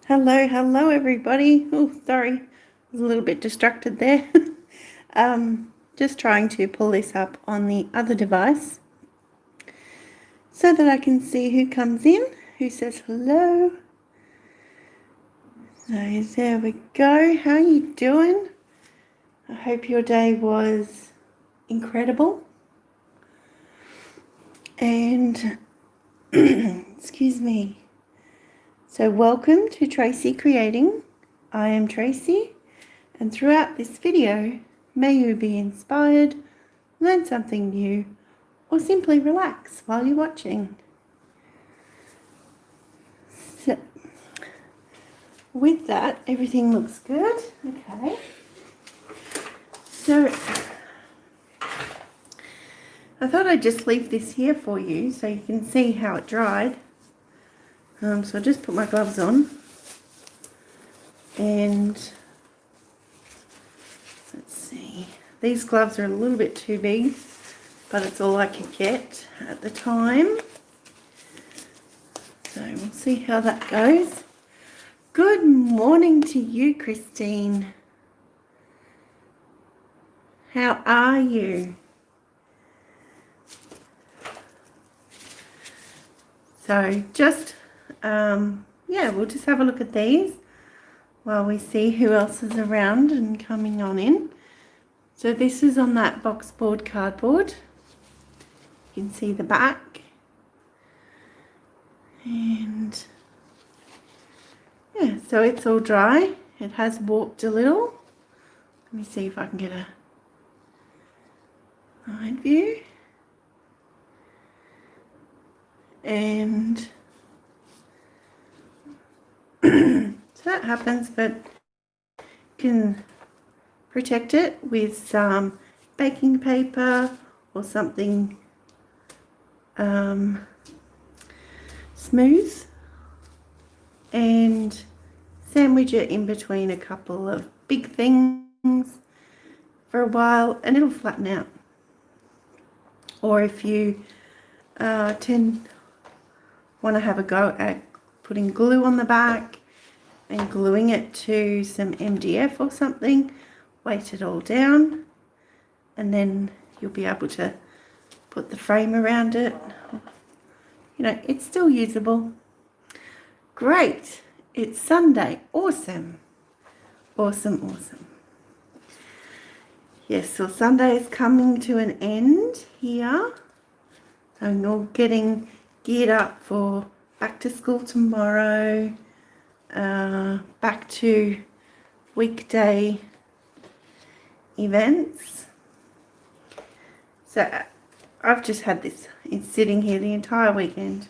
Hello everybody. Oh, sorry, I was a little bit distracted there. Just trying to pull this up on the other device so that I can see who comes in, who says hello. So there we go. How are you doing? I hope your day was incredible. And excuse me. So welcome to Tracy Creating. I am Tracy, and throughout this video, may you be inspired, learn something new, or simply relax while you're watching. So, with that, everything looks good. Okay. So, I thought I'd just leave this here for you so you can see how it dried. So I just put my gloves on, and let's see. These gloves are a little bit too big, but it's all I could get at the time. So we'll see how that goes. Good morning to you, Christine. How are you? So just, we'll just have a look at these while we see who else is around and coming on in. So this is on that box board cardboard. You can see the back. And yeah, so it's all dry. It has warped a little. Let me see if I can get a side view. And so that happens, but you can protect it with some baking paper or something smooth, and sandwich it in between a couple of big things for a while and it'll flatten out. Or if you want to have a go at putting glue on the back and gluing it to some MDF or something, weight it all down, and then you'll be able to put the frame around it. You know, it's still usable. Great. It's Sunday. Awesome. Awesome. Yes, so Sunday is coming to an end here. So you're getting geared up for back to school tomorrow, back to weekday events. So I've just had this sitting here the entire weekend.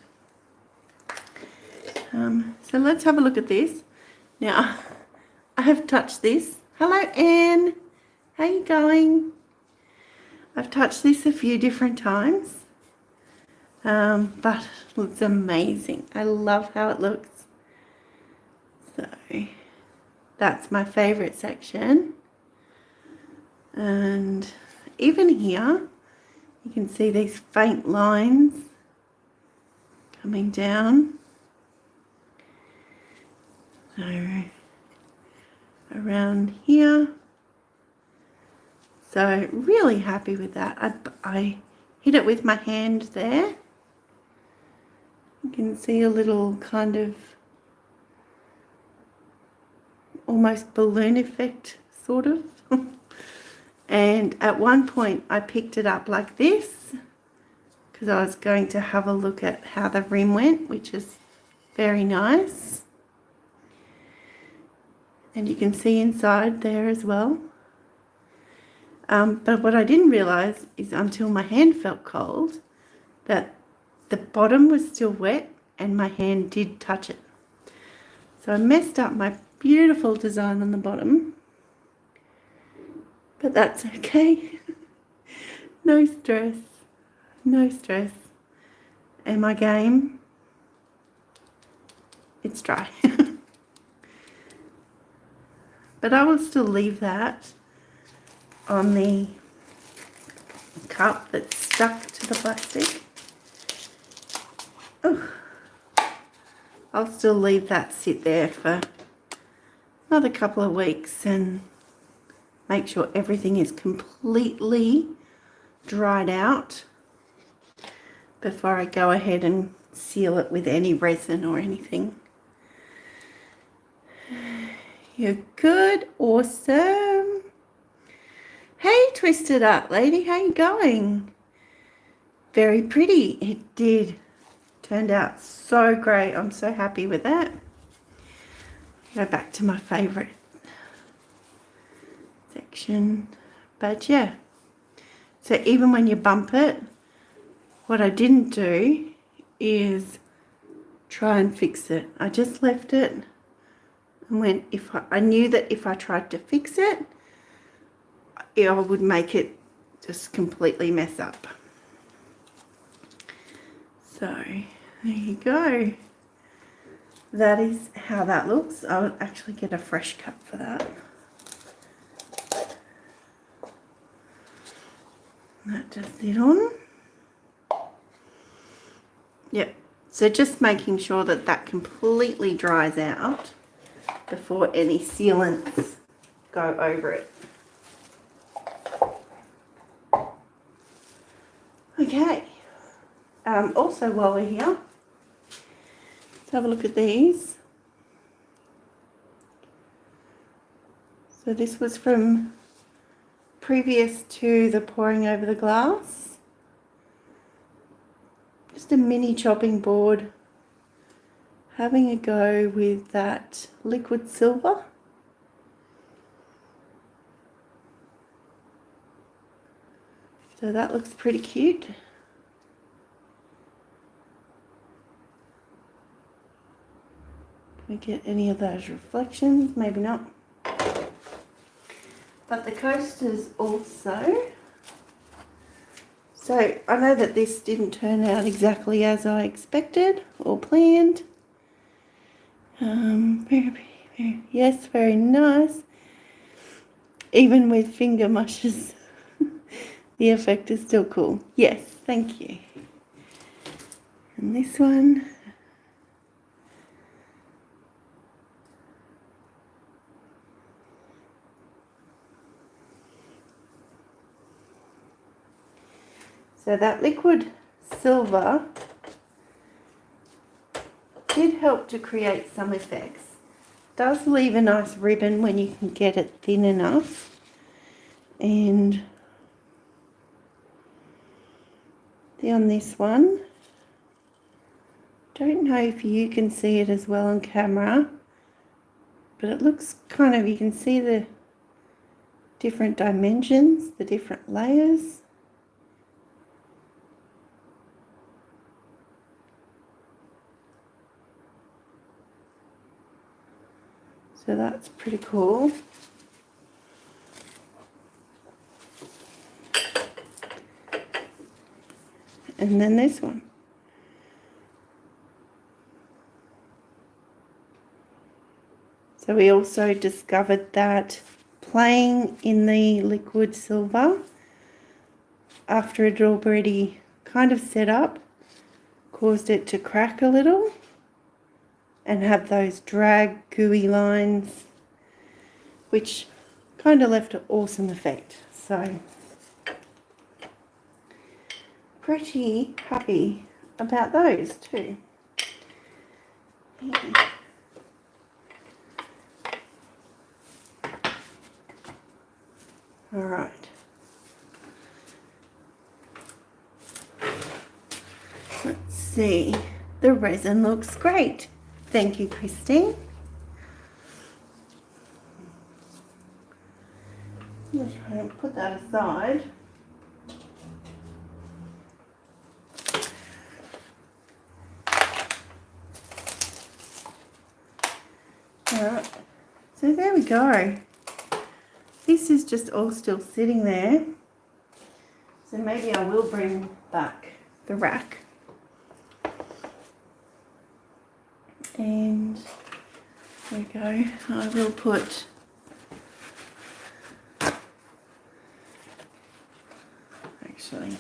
So let's have a look at this. Now, I have touched this. Hello, Anne. How you going? I've touched this a few different times. But it looks amazing. I love how it looks. So that's my favorite section. And even here, you can see these faint lines coming down. So around here. So really happy with that. I hit it with my hand there. You can see a little kind of almost balloon effect, sort of. And at one point I picked it up like this because I was going to have a look at how the rim went, which is very nice. And you can see inside there as well. But what I didn't realize is until my hand felt cold that the bottom was still wet and my hand did touch it. So I messed up my beautiful design on the bottom, but that's okay. No stress. And my game, it's dry. But I will still leave that on the cup that's stuck to the plastic. Oh, I'll still leave that sit there for another couple of weeks and make sure everything is completely dried out before I go ahead and seal it with any resin or anything. You're good. Awesome. Hey, Twisted Art Lady, how you going? Very pretty. It did. Turned out so great. I'm so happy with that. Go back to my favorite section. But yeah. So even when you bump it, what I didn't do is try and fix it. I just left it and went, I knew that if I tried to fix it, I would make it just completely mess up. So there you go. That is how that looks. I'll actually get a fresh cut for that. That does it on. Yep. So just making sure that that completely dries out before any sealants go over it. Okay. Also, while we're here, let's have a look at these. So this was from previous to the pouring over the glass. Just a mini chopping board. Having a go with that liquid silver. So that looks pretty cute. Can we get any of those reflections? Maybe not. But the coasters also. So I know that this didn't turn out exactly as I expected or planned. Yes, very nice. Even with finger mushes, the effect is still cool. Yes, thank you. And this one. So that liquid silver did help to create some effects. Does leave a nice ribbon when you can get it thin enough. And on this one, don't know if you can see it as well on camera, but it looks kind of, you can see the different dimensions, the different layers. So that's pretty cool. And then this one. So we also discovered that playing in the liquid silver after it had already kind of set up caused it to crack a little and have those drag gooey lines, which kind of left an awesome effect. So pretty happy about those too. Yeah. All right. Let's see. The resin looks great. Thank you, Christine. I'm going to try and put that aside. Alright, so there we go. This is just all still sitting there. So maybe I will bring back the rack. And there we go. I will put actually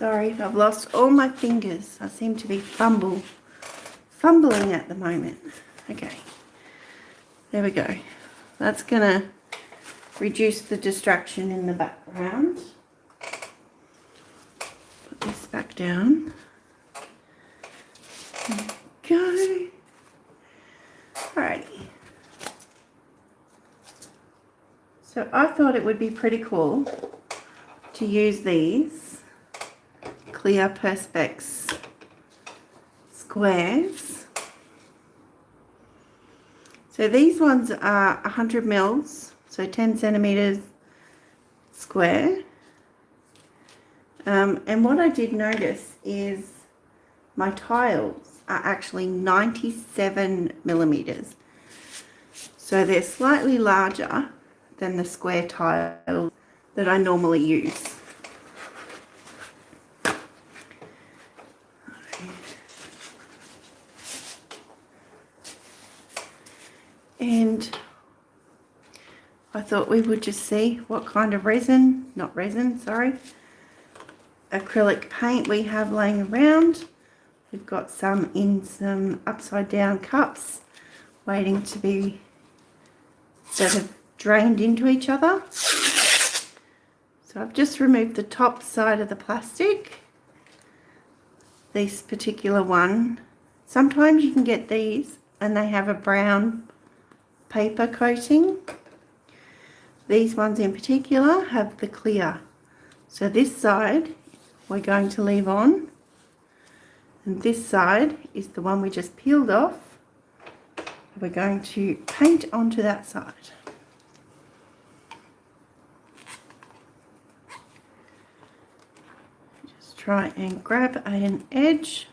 Sorry, I've lost all my fingers. I seem to be fumbling at the moment. Okay, there we go. That's gonna reduce the distraction in the background. Put this back down. There we go. Alrighty. So I thought it would be pretty cool to use these clear Perspex squares. So these ones are 100 mils, so 10 centimeters square. And what I did notice is my tiles are actually 97 millimeters. So they're slightly larger than the square tiles that I normally use. And I thought we would just see what kind of acrylic paint we have laying around. We've got some in some upside down cups waiting to be sort of drained into each other. So I've just removed the top side of the plastic. This particular one, sometimes you can get these and they have a brown paper coating. These ones in particular have the clear. So this side we're going to leave on, and this side is the one we just peeled off. We're going to paint onto that side. Just try and grab an edge.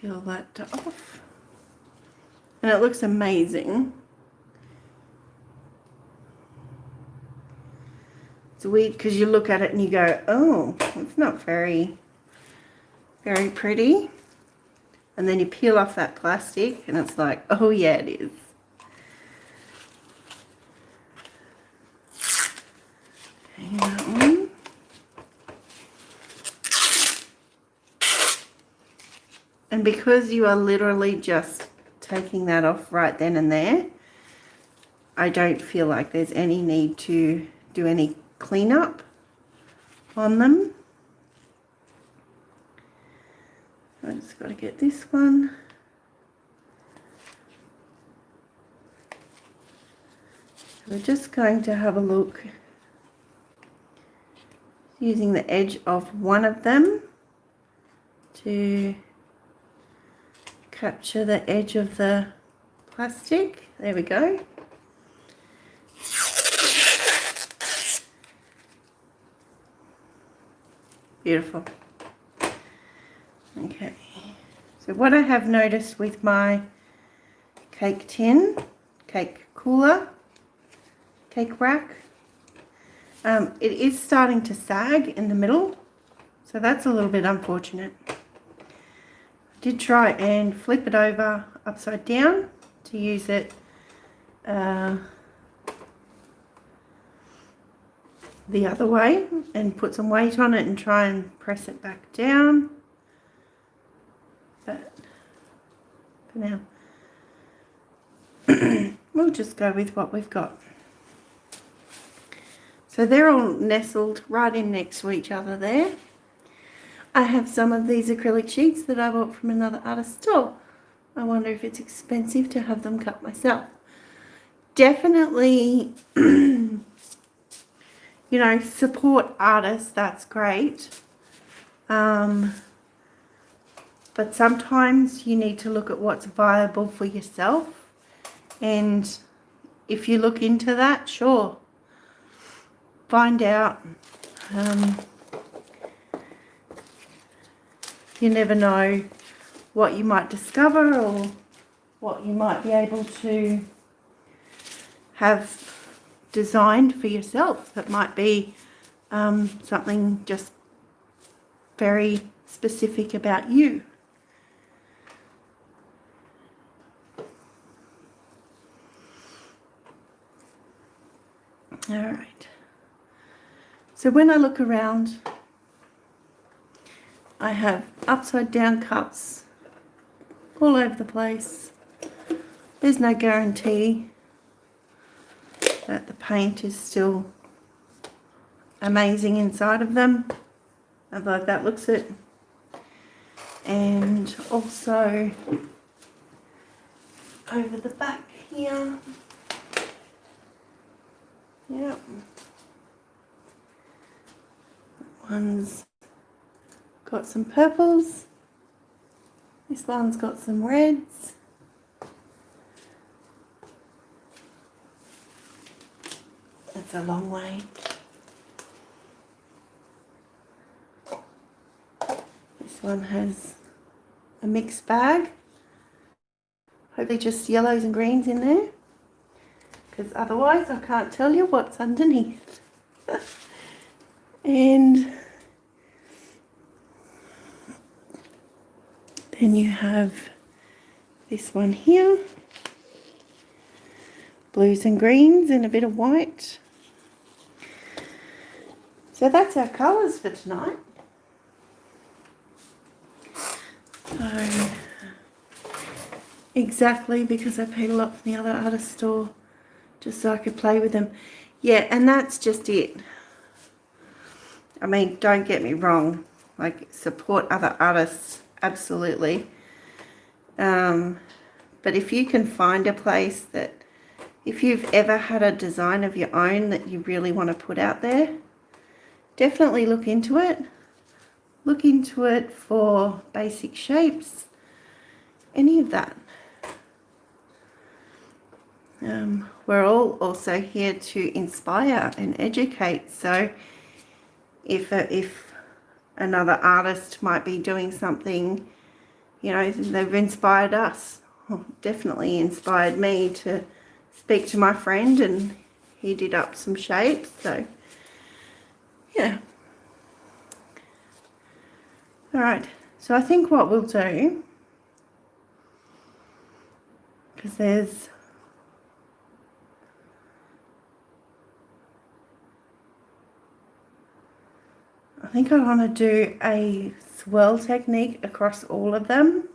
Peel that off. And it looks amazing. It's weird because you look at it and you go, oh, it's not very pretty. And then you peel off that plastic and it's like, oh yeah, it is. Okay, that one. And because you are literally just taking that off right then and there, I don't feel like there's any need to do any cleanup on them. I just got to get this one. We're just going to have a look using the edge of one of them to capture the edge of the plastic. There we go. Beautiful. Okay, so what I have noticed with my cake tin, cake cooler, cake rack, it is starting to sag in the middle, so that's a little bit unfortunate. I did try and flip it over upside down to use it the other way and put some weight on it and try and press it back down. But for now, we'll just go with what we've got. So they're all nestled right in next to each other there. I have some of these acrylic sheets that I bought from another artist store. I wonder if it's expensive to have them cut myself. Definitely, you know, support artists, that's great. But sometimes you need to look at what's viable for yourself. And if you look into that, sure, find out. You never know what you might discover or what you might be able to have designed for yourself that might be something just very specific about you. All right, So when I look around, I have upside down cups all over the place. There's no guarantee that the paint is still amazing inside of them, although that looks it. And also over the back here, yep, one's got some purples, this one's got some reds, that's a long way. This one has a mixed bag, hopefully just yellows and greens in there, because otherwise I can't tell you what's underneath. And then you have this one here, blues and greens and a bit of white. So that's our colours for tonight. So exactly, because I paid a lot from the other artist store just so I could play with them. Yeah, and that's just it. I mean, don't get me wrong, like, support other artists, absolutely. But if you can find a place that, if you've ever had a design of your own that you really want to put out there, definitely look into it. Look into it for basic shapes, any of that. We're all also here to inspire and educate. So if another artist might be doing something, you know, they've inspired us, or definitely inspired me to speak to my friend, and he did up some shapes. So yeah. All right, so I think what we'll do, because there's I think I want to do a swirl technique across all of them,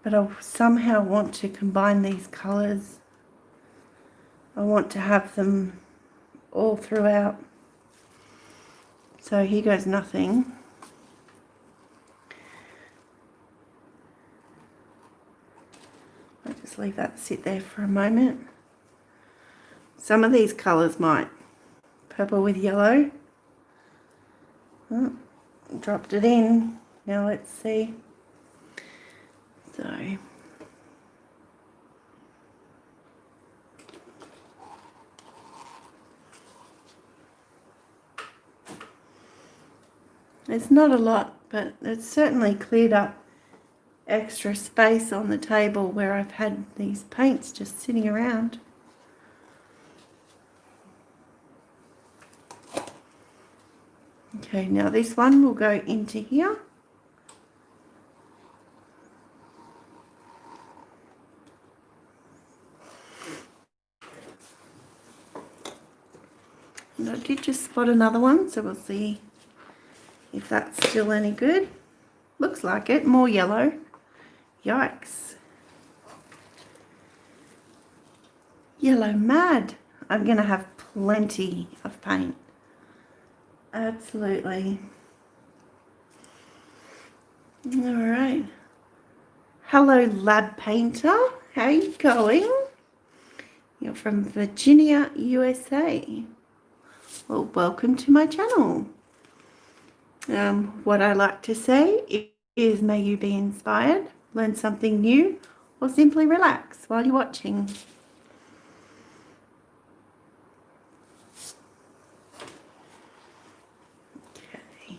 but I somehow want to combine these colours. I want to have them all throughout. So here goes nothing. I'll just leave that sit there for a moment. Some of these colours might, purple with yellow. Oh, dropped it in. Now let's see. So it's not a lot, but it's certainly cleared up extra space on the table where I've had these paints just sitting around. Okay, now this one will go into here. And I did just spot another one, so we'll see if that's still any good. Looks like it, more yellow. Yikes. Yellow mad. I'm going to have plenty of paint. Absolutely. All right. Hello, Lab Painter. How are you going? You're from Virginia, USA. Well, welcome to my channel. What I like to say is may you be inspired, learn something new, or simply relax while you're watching. Okay.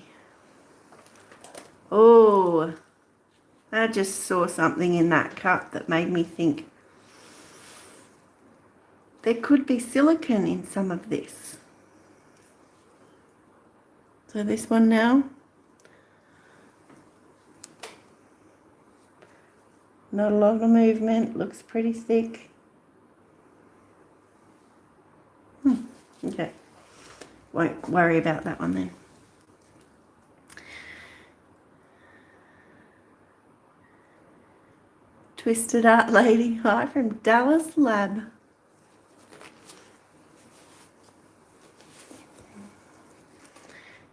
Oh, I just saw something in that cup that made me think there could be silicone in some of this. So this one now, not a lot of movement, looks pretty thick. Okay, won't worry about that one then. Twisted Art Lady, hi from Dallas Lab.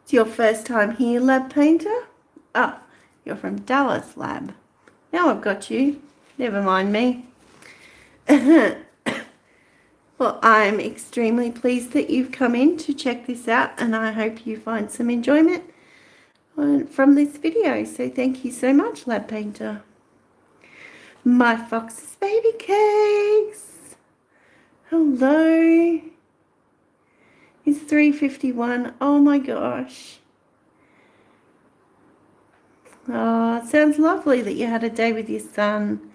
It's your first time here, Lab Painter? Oh, you're from Dallas Lab. Now I've got you. Never mind me. Well, I'm extremely pleased that you've come in to check this out, and I hope you find some enjoyment from this video. So thank you so much, Lab Painter. My Fox's Baby Cakes. Hello. It's 3:51. Oh my gosh. Oh, it sounds lovely that you had a day with your son.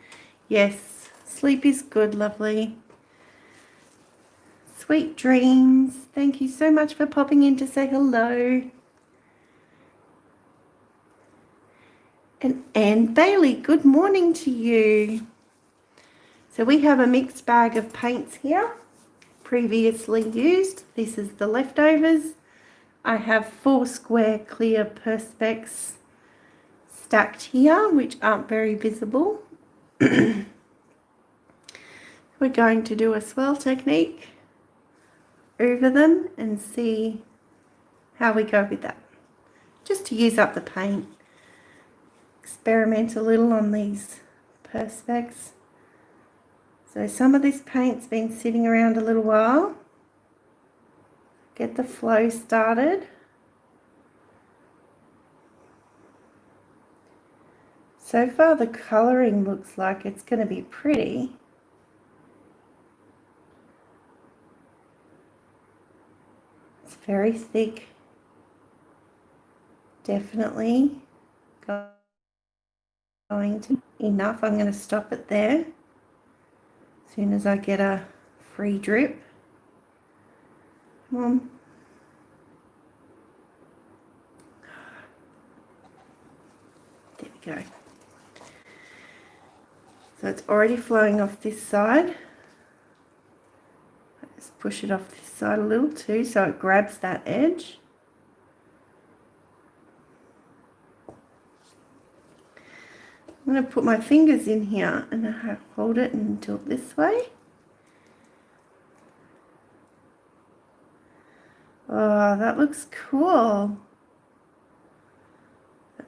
Yes, sleep is good, lovely. Sweet dreams. Thank you so much for popping in to say hello. And Anne Bailey, good morning to you. So we have a mixed bag of paints here, previously used. This is the leftovers. I have 4 square clear Perspex stacked here, which aren't very visible. We're going to do a swirl technique over them and see how we go with that. Just to use up the paint. Experiment a little on these Perspex. So some of this paint's been sitting around a little while. Get the flow started. So far the colouring looks like it's going to be pretty. It's very thick. Definitely going to be enough. I'm going to stop it there as soon as I get a free drip. Come on. There we go. So it's already flowing off this side. Just push it off this side a little too so it grabs that edge. I'm going to put my fingers in here and hold it and tilt this way. Oh, that looks cool.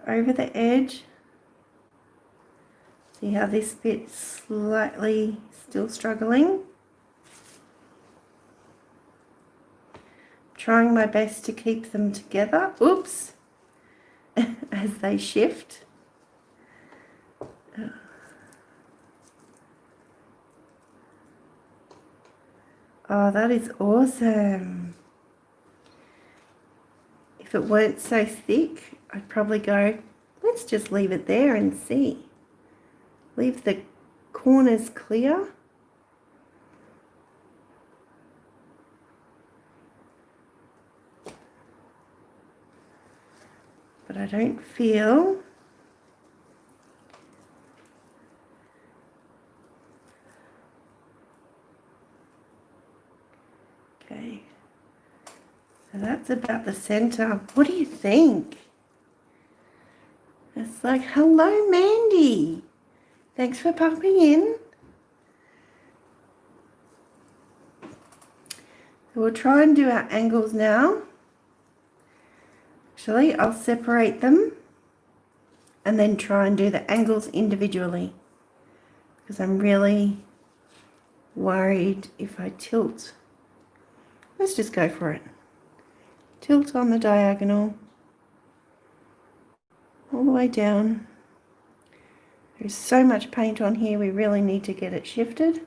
Over the edge. See how this bit's slightly still struggling. Trying my best to keep them together. Oops. As they shift. Oh, that is awesome. If it weren't so thick, I'd probably go, let's just leave it there and see. Leave the corners clear. But I don't feel okay. So that's about the center. What do you think? It's like, hello, Mandy. Thanks for popping in. So we'll try and do our angles now. Actually, I'll separate them and then try and do the angles individually because I'm really worried if I tilt. Let's just go for it. Tilt on the diagonal all the way down. There's so much paint on here, we really need to get it shifted.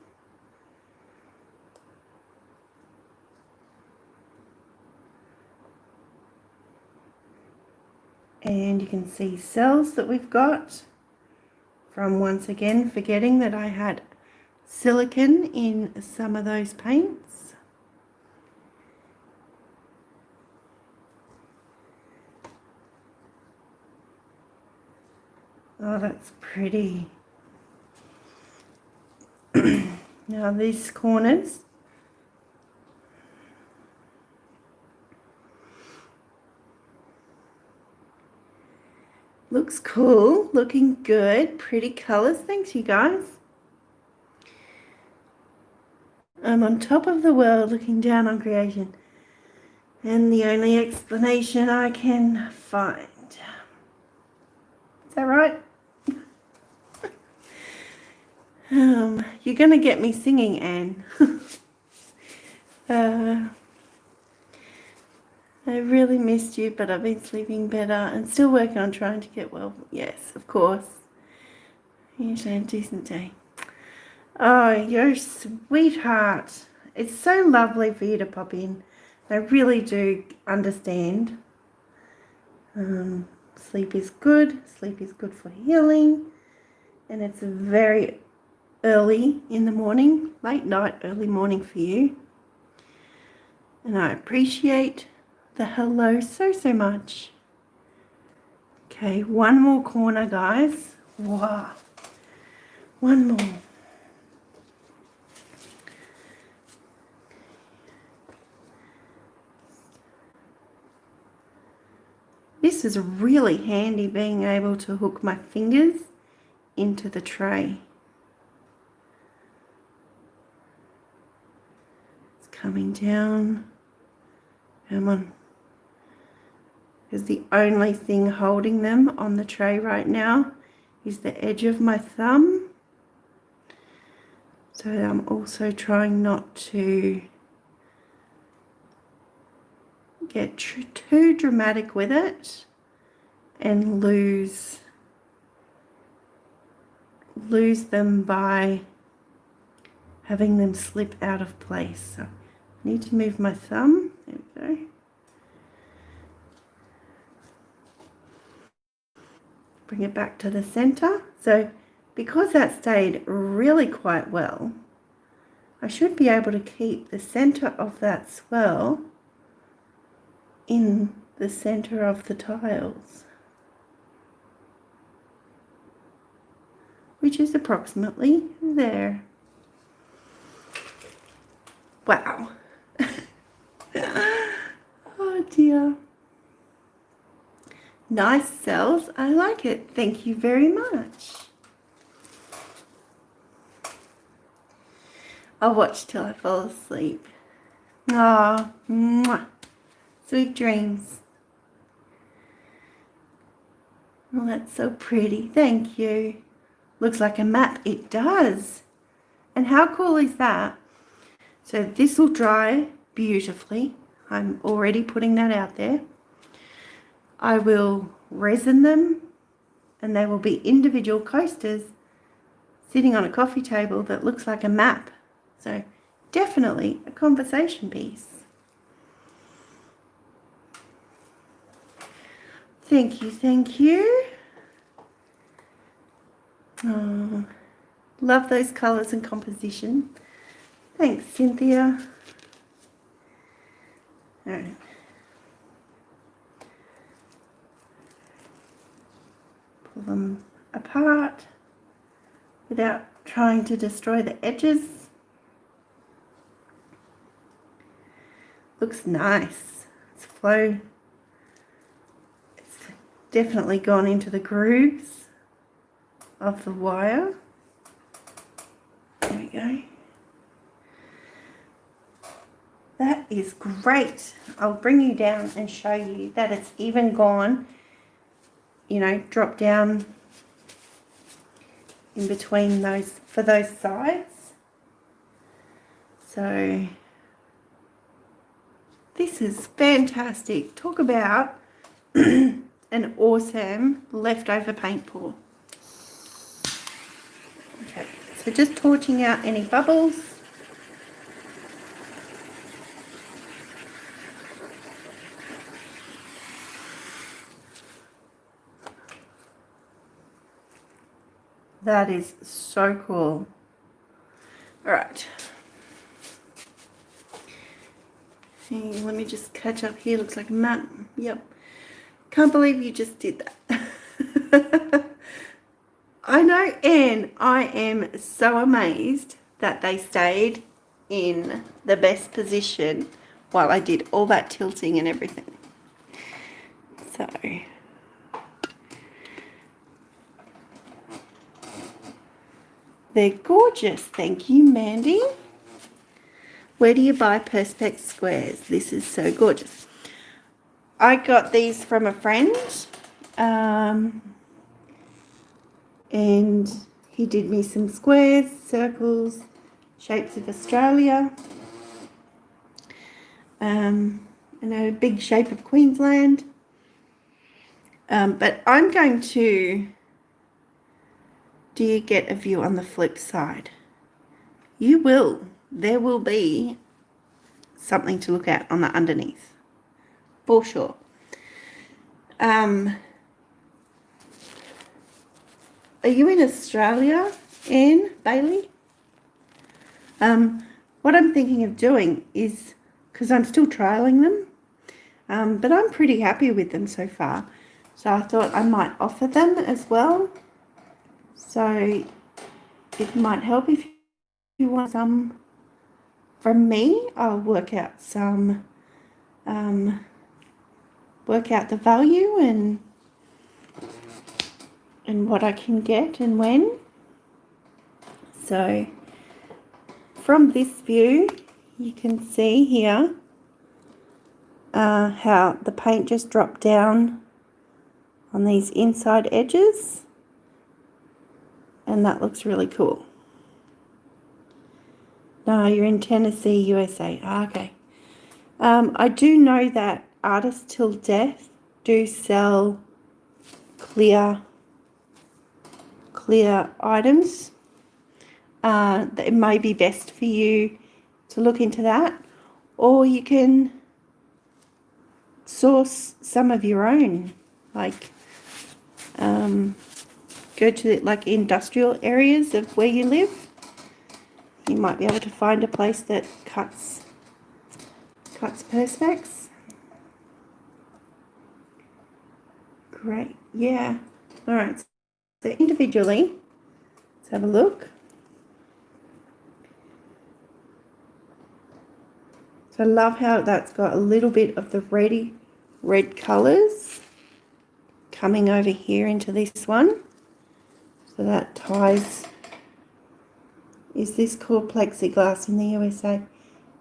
And you can see cells that we've got from, once again, forgetting that I had silicone in some of those paints. Oh, that's pretty. Now these corners, Looks cool, looking good, pretty colors. Thanks, you guys. I'm on top of the world looking down on creation. And the only explanation I can find. Is that right? You're going to get me singing, Anne. I really missed you, but I've been sleeping better and still working on trying to get well. Yes, of course. Usually a decent day. Oh, you're a sweetheart. It's so lovely for you to pop in. I really do understand. Sleep is good. Sleep is good for healing. And it's very early in the morning, late night, early morning for you. And I appreciate the hello so much. Okay, one more corner, guys. Wow. One more. This is really handy, being able to hook my fingers into the tray. It's coming down. Come on. Because the only thing holding them on the tray right now is the edge of my thumb. So I'm also trying not to get too dramatic with it and lose them by having them slip out of place. So I need to move my thumb. There we go. Bring it back to the center. So because that stayed really quite well, I should be able to keep the center of that swirl in the center of the tiles, which is approximately there. Wow. Oh dear. Nice cells. I like it. Thank you very much. I'll watch till I fall asleep. Ah, mwah. Sweet dreams. Oh, that's so pretty. Thank you. Looks like a map. It does. And how cool is that? So this will dry beautifully. I'm already putting that out there. I will resin them, and they will be individual coasters sitting on a coffee table that looks like a map. So definitely a conversation piece. Thank you, thank you. Oh, love those colours and composition. Thanks, Cynthia. All right. Pull them apart without trying to destroy the edges. Looks nice. It's definitely gone into the grooves of the wire. There we go. That is great. I'll bring you down and show you that it's even gone, you know, drop down in between those, for those sides. So this is fantastic. Talk about an awesome leftover paint pour. Okay, so just torching out any bubbles. That is so cool. All right. Hey, let me just catch up here. Looks like a map. Yep. Can't believe you just did that. I know, and I am so amazed that they stayed in the best position while I did all that tilting and everything. So They're gorgeous. Thank you, Mandy. Where do you buy Perspex squares? This is so gorgeous. I got these from a friend, and he did me some squares, circles, shapes of Australia, and a big shape of Queensland. But I'm going to... Do you get a view on the flip side? You will. There will be something to look at on the underneath, for sure. Are you in Australia, Anne Bailey? What I'm thinking of doing is, because I'm still trialing them, but I'm pretty happy with them so far. So I thought I might offer them as well. So it might help if you want some from me. I'll work out some, work out the value and what I can get and when. So from this view, you can see here how the paint just dropped down on these inside edges, and that looks really cool. No, you're in Tennessee, USA. Okay. I do know that Artists Till Death do sell clear items. It may be best for you to look into that, or you can source some of your own, like go to like industrial areas of where you live. You might be able to find a place that cuts Perspex. Great, yeah. All right, so individually, let's have a look. So I love how that's got a little bit of the red colours coming over here into this one. So that ties. Is this called plexiglass in the USA?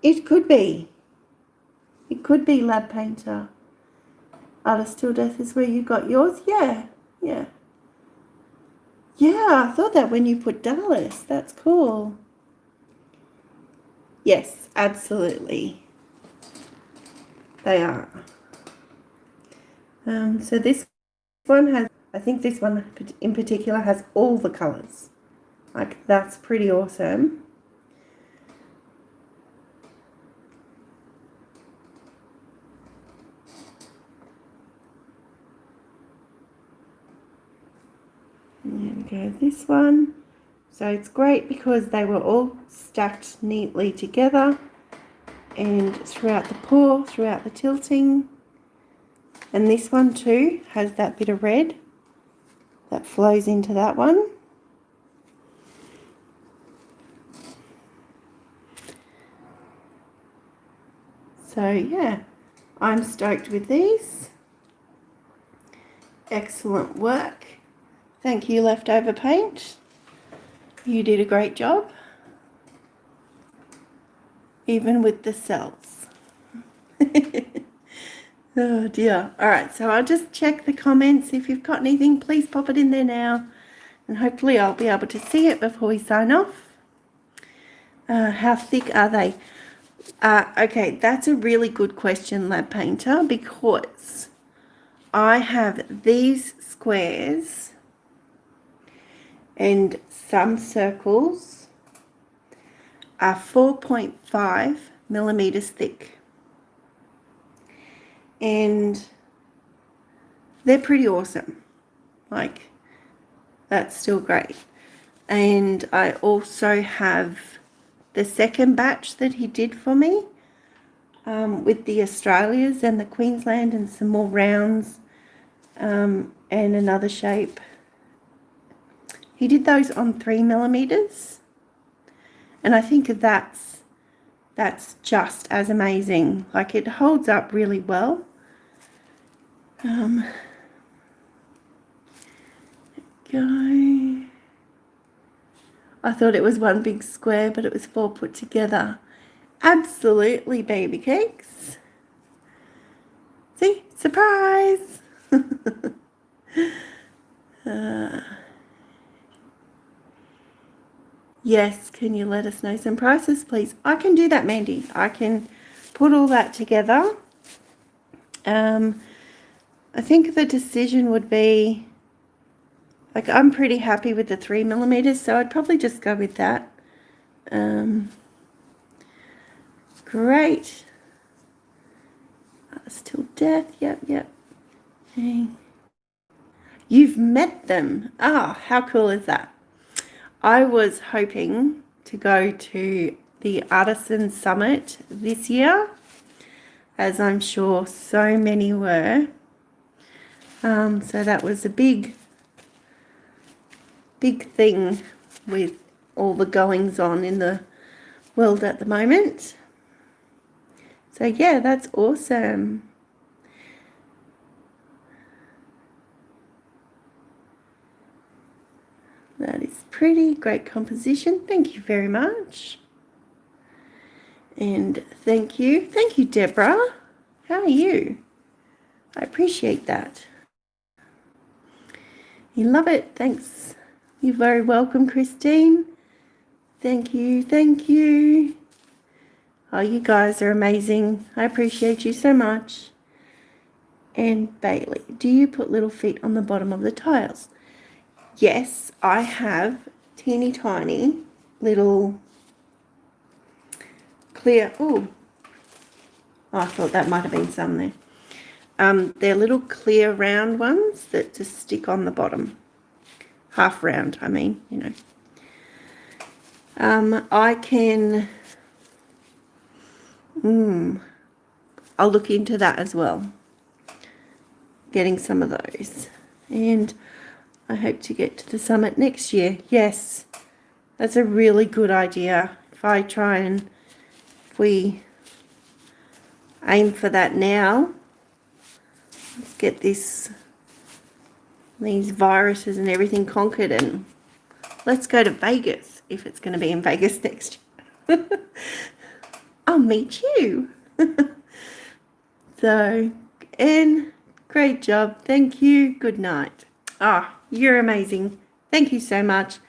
It could be. It could be Lab Painter. Artist Till Death is where you got yours? Yeah, yeah. Yeah, I thought that when you put Dallas. That's cool. Yes, absolutely. They are. So this one has, I think this one in particular has all the colours. Like, that's pretty awesome. There we go, this one. So it's great because they were all stacked neatly together and throughout the pour, throughout the tilting. And this one too has that bit of red that flows into that one. So yeah, I'm stoked with these. Excellent work. Thank you, Leftover Paint. You did a great job, even with the cells. Oh dear. All right, so I'll just check the comments. If you've got anything, please pop it in there now, and hopefully I'll be able to see it before we sign off. How thick are they? Okay, that's a really good question, Lab Painter, because I have these squares and some circles are 4.5 millimeters thick. And they're pretty awesome. Like, that's still great. And I also have the second batch that he did for me with the Australias and the Queensland and some more rounds and another shape. He did those on 3 millimeters, and I think that's just as amazing. Like, it holds up really well. Go. I thought it was one big square, but it was 4 put together. Absolutely, baby cakes. See? Surprise! Yes, can you let us know some prices, please? I can do that, Mandy. I can put all that together. I think the decision would be, like, I'm pretty happy with the 3mm, so I'd probably just go with that. Great. Us till death. Yep. Okay. You've met them. Ah, how cool is that? I was hoping to go to the Artisan Summit this year, as I'm sure so many were. So that was a big thing with all the goings on in the world at the moment. So yeah, that's awesome. That is pretty. Great composition. Thank you very much. And thank you, Deborah. How are you? I appreciate that. You love it. Thanks. You're very welcome, Christine. Thank you. Oh, you guys are amazing. I appreciate you so much. And Bailey, do you put little feet on the bottom of the tiles? Yes, I have teeny tiny little clear. Oh, I thought that might have been some there. They're little clear round ones that just stick on the bottom. Half round, I mean, you know. I can, I'll look into that as well. Getting some of those. And I hope to get to the summit next year. Yes, that's a really good idea. If we aim for that now, let's get these viruses and everything conquered, and let's go to Vegas if it's going to be in Vegas next year. I'll meet you. So, and great job. Thank you. Good night. Ah, you're amazing. Thank you so much.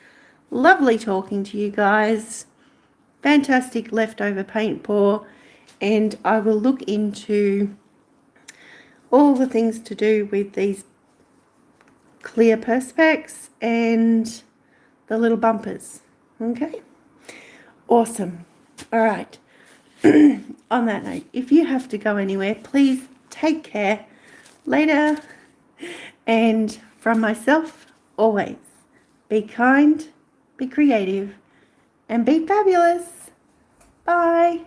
Lovely talking to you guys. Fantastic leftover paint pour, and I will look into all the things to do with these clear Perspex and the little bumpers. Okay, awesome. All right. On that note, if you have to go anywhere, please take care. Later. And from myself, always, be kind, be creative, and be fabulous. Bye.